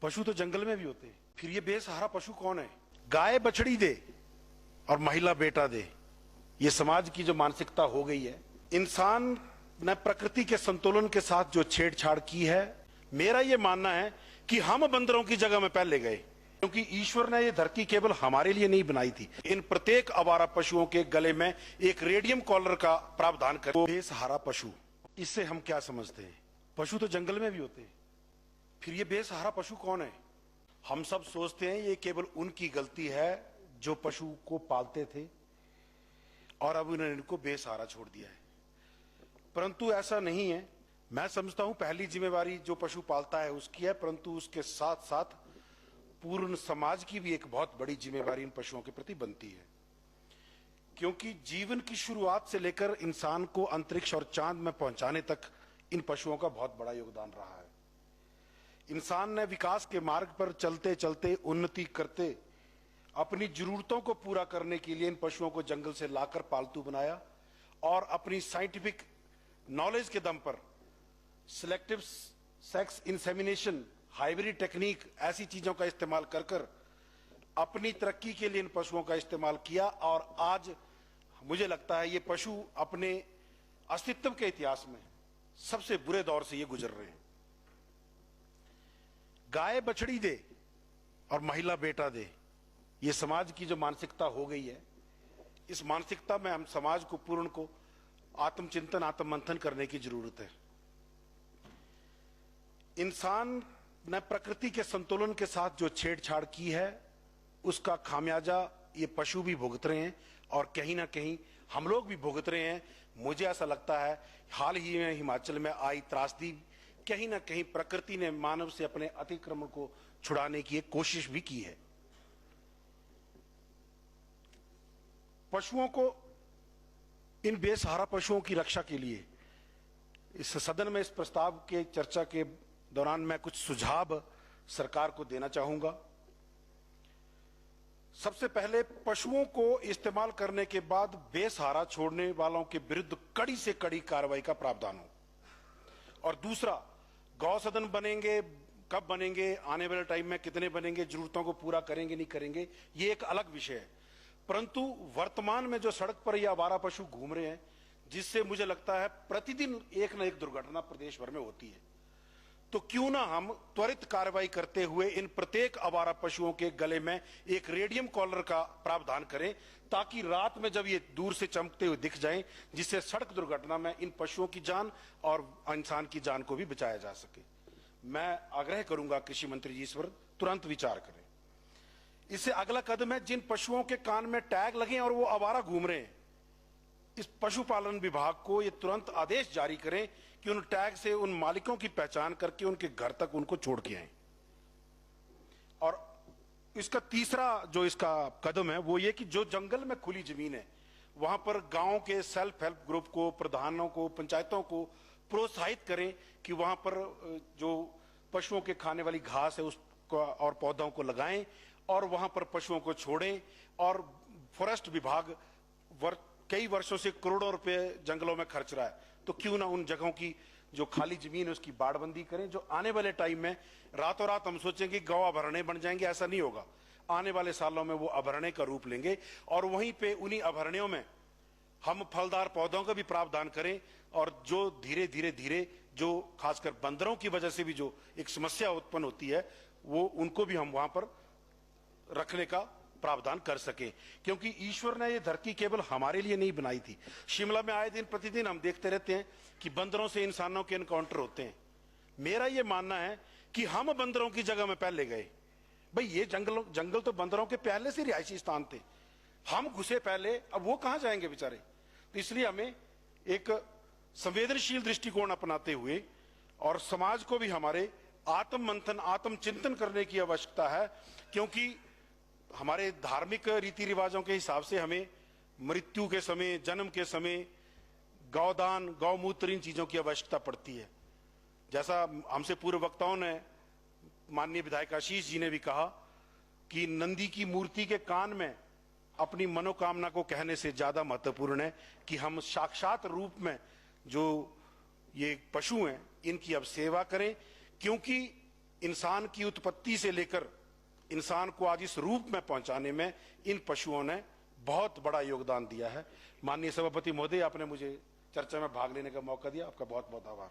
पशु तो जंगल में भी होते हैं। फिर ये बेसहारा पशु कौन है? गाय बछड़ी दे और महिला बेटा दे, ये समाज की जो मानसिकता हो गई है। इंसान ने प्रकृति के संतुलन के साथ जो छेड़छाड़ की है, मेरा ये मानना है कि हम बंदरों की जगह में पहले गए, क्योंकि ईश्वर ने ये धरती केवल हमारे लिए नहीं बनाई थी। इन प्रत्येक आवारा पशुओं के गले में एक रेडियम कॉलर का प्रावधान कर। बेसहारा पशु, इससे हम क्या समझते हैं? पशु तो जंगल में भी होते हैं। फिर ये बेसहारा पशु कौन है? हम सब सोचते हैं ये केवल उनकी गलती है जो पशु को पालते थे और अब उन्होंने इनको बेसहारा छोड़ दिया है, परंतु ऐसा नहीं है। मैं समझता हूं पहली जिम्मेवारी जो पशु पालता है उसकी है, परंतु उसके साथ साथ पूर्ण समाज की भी एक बहुत बड़ी जिम्मेवारी इन पशुओं के प्रति बनती है, क्योंकि जीवन की शुरुआत से लेकर इंसान को अंतरिक्ष और चांद में पहुंचाने तक इन पशुओं का बहुत बड़ा योगदान रहा है। इंसान ने विकास के मार्ग पर चलते चलते उन्नति करते अपनी जरूरतों को पूरा करने के लिए इन पशुओं को जंगल से लाकर पालतू बनाया और अपनी साइंटिफिक नॉलेज के दम पर selective sex insemination, hybrid technique, ऐसी चीजों का इस्तेमाल कर कर अपनी तरक्की के लिए इन पशुओं का इस्तेमाल किया। और आज मुझे लगता है ये पशु अपने अस्तित्व के इतिहास में सबसे बुरे दौर से ये गुजर रहे हैं। गाय बछड़ी दे और महिला बेटा दे, ये समाज की जो मानसिकता हो गई है, इस मानसिकता में हम समाज को पूर्ण को आत्मचिंतन, आत्ममंथन करने की जरूरत है। इंसान ने प्रकृति के संतुलन के साथ जो छेड़छाड़ की है उसका खामियाजा ये पशु भी भुगत रहे हैं और कहीं ना कहीं हम लोग भी भुगत रहे हैं। मुझे ऐसा लगता है हाल ही में हिमाचल में आई त्रासदी, कहीं ना कहीं प्रकृति ने मानव से अपने अतिक्रमण को छुड़ाने की एक कोशिश भी की है। पशुओं को, इन बेसहारा पशुओं की रक्षा के लिए इस सदन में इस प्रस्ताव के चर्चा के दौरान मैं कुछ सुझाव सरकार को देना चाहूंगा। सबसे पहले, पशुओं को इस्तेमाल करने के बाद बेसहारा छोड़ने वालों के विरुद्ध कड़ी से कड़ी कार्रवाई का प्रावधान हो। और दूसरा, गौ सदन बनेंगे, कब बनेंगे, आने वाले टाइम में कितने बनेंगे, जरूरतों को पूरा करेंगे नहीं करेंगे, ये एक अलग विषय है। परंतु वर्तमान में जो सड़क पर ये आवारा पशु घूम रहे हैं, जिससे मुझे लगता है प्रतिदिन एक न एक दुर्घटना प्रदेश भर में होती है, तो क्यों ना हम त्वरित कार्रवाई करते हुए इन प्रत्येक आवारा पशुओं के गले में एक रेडियम कॉलर का प्रावधान करें, ताकि रात में जब ये दूर से चमकते हुए दिख जाएं, जिससे सड़क दुर्घटना में इन पशुओं की जान और इंसान की जान को भी बचाया जा सके। मैं आग्रह करूंगा कृषि मंत्री जी इस पर तुरंत विचार करें। इससे अगला कदम है, जिन पशुओं के कान में टैग लगे और वो आवारा घूम रहे हैं, इस पशुपालन विभाग को ये तुरंत आदेश जारी करें कि उन टैग से उन मालिकों की पहचान करके उनके घर तक उनको छोड़ के आए। और इसका तीसरा जो इसका कदम है वो ये कि जो जंगल में खुली जमीन है वहां पर गांव के सेल्फ हेल्प ग्रुप को, प्रधानों को, पंचायतों को प्रोत्साहित करें कि वहां पर जो पशुओं के खाने वाली घास है उसको और पौधों को लगाएं और वहां पर पशुओं को छोड़ें। और फॉरेस्ट विभाग कई वर्षों से करोड़ों रुपए जंगलों में खर्च रहा है, तो क्यों ना उन जगहों की जो खाली जमीन है उसकी बाड़बंदी करें, जो आने वाले टाइम में रातों रात हम सोचेंगे गौ अभयारण्य बन जाएंगे, ऐसा नहीं होगा। आने वाले सालों में वो अभयारण्य का रूप लेंगे और वहीं पे उन्हीं अभयारण्यों में हम फलदार पौधों का भी प्रावधान करें। और जो धीरे धीरे धीरे जो खासकर बंदरों की वजह से भी जो एक समस्या उत्पन्न होती है, वो उनको भी हम वहां पर रखने का प्रावधान कर सके, क्योंकि ईश्वर ने ये धरती केवल हमारे लिए नहीं बनाई थी। शिमला में आए दिन प्रतिदिन हम देखते रहते हैं कि बंदरों से इंसानों के एनकाउंटर होते हैं। मेरा ये मानना है कि हम बंदरों की जगह में पहले गए। भाई ये जंगल तो बंदरों के पहले से रिहायशी स्थान थे, हम घुसे पहले, अब वो कहां जाएंगे बेचारे। तो इसलिए हमें एक संवेदनशील दृष्टिकोण अपनाते हुए और समाज को भी हमारे आत्म मंथन, आत्मचिंतन करने की आवश्यकता है, क्योंकि हमारे धार्मिक रीति रिवाजों के हिसाब से हमें मृत्यु के समय, जन्म के समय गौदान, गौमूत्र, इन चीजों की आवश्यकता पड़ती है। जैसा हमसे पूर्व वक्ताओं ने, माननीय विधायक आशीष जी ने भी कहा कि नंदी की मूर्ति के कान में अपनी मनोकामना को कहने से ज्यादा महत्वपूर्ण है कि हम साक्षात रूप में जो ये पशु हैं इनकी अब सेवा करें, क्योंकि इंसान की उत्पत्ति से लेकर इंसान को आज इस रूप में पहुंचाने में इन पशुओं ने बहुत बड़ा योगदान दिया है। माननीय सभापति महोदय, आपने मुझे चर्चा में भाग लेने का मौका दिया, आपका बहुत बहुत आभार।